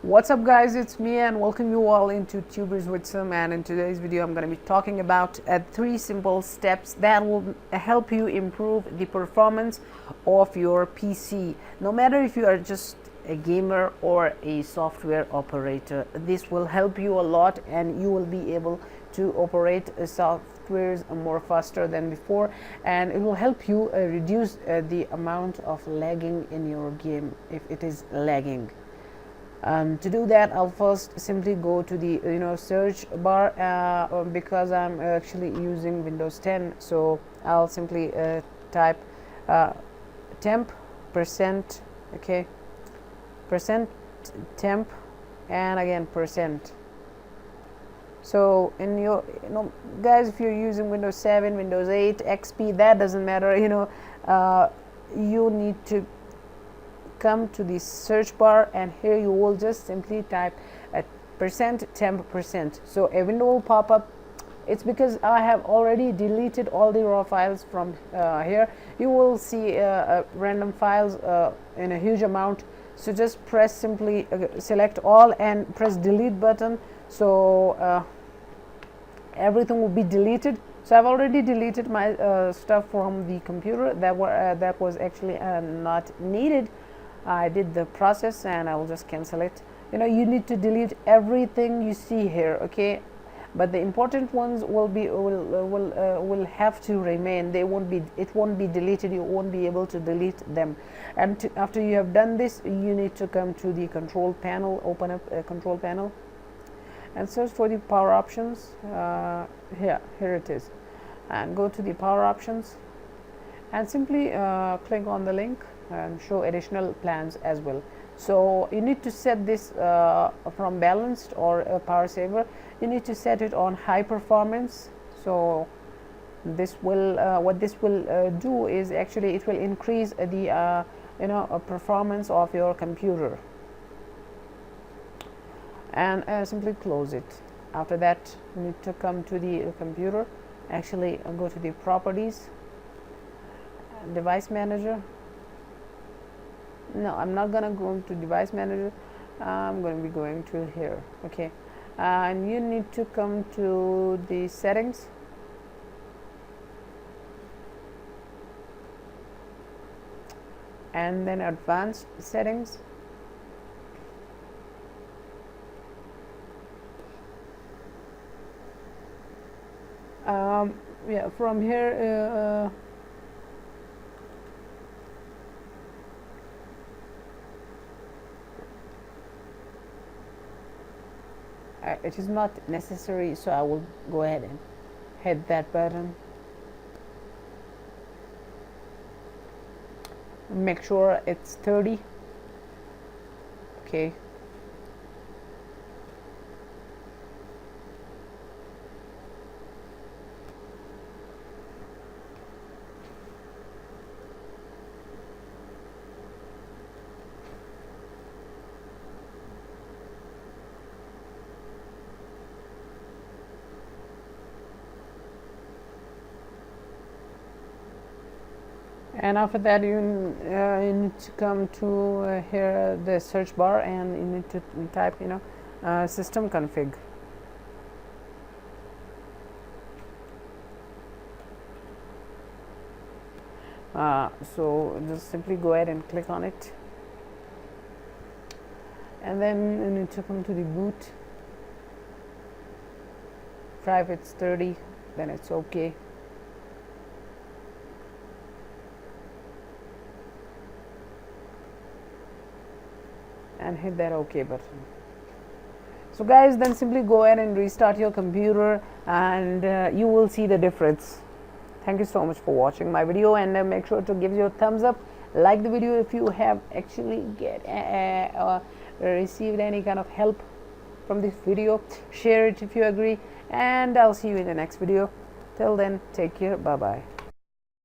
What's up guys, it's me and welcome you all into Tubers Vidsome, and in today's video I'm going to be talking about 3 simple steps that will help you improve the performance of your PC. No matter if you are just a gamer or a software operator, this will help you a lot and you will be able to operate softwares more faster than before, and it will help you reduce the amount of lagging in your game if it is lagging. To do that, I'll first simply go to the search bar because I'm actually using Windows 10, so I'll simply type temp percent, okay, percent temp, and again percent. So in your guys, if you're using Windows 7, Windows 8, XP, that doesn't matter. You need to come to the search bar, and here you will just simply type percent temp percent. So a window will pop up. It's because I have already deleted all the raw files from here. You will see random files in a huge amount, so just press simply select all and press delete button, so everything will be deleted. So I've already deleted my stuff from the computer that was actually not needed. I did the process and I will just cancel it. You need to delete everything you see here, okay? But the important ones will have to remain. It won't be deleted. You won't be able to delete them. And after you have done this, you need to come to the control panel. Open up a control panel and search for the power options. Here it is, and go to the power options and simply click on the link and show additional plans as well. So you need to set this from balanced or power saver. You need to set it on high performance. So this will what this will do is actually it will increase the performance of your computer, and simply close it. After that, you need to come to the computer, actually go to the properties, device manager. No, I'm not gonna go to device manager. I'm going to be going to here, okay, and you need to come to the settings, and then advanced settings, from here it is not necessary, so I will go ahead and hit that button. Make sure it's 30, okay. And after that, you need to come to here the search bar, and you need to type system config. So just simply go ahead and click on it, and then you need to come to the boot. If it's 30, then it's okay. And hit that OK button. So guys, then simply go ahead and restart your computer, and you will see the difference. Thank you so much for watching my video, and make sure to give your thumbs up, like the video if you have actually received any kind of help from this video. Share it if you agree, and I'll see you in the next video. Till then, take care. Bye bye.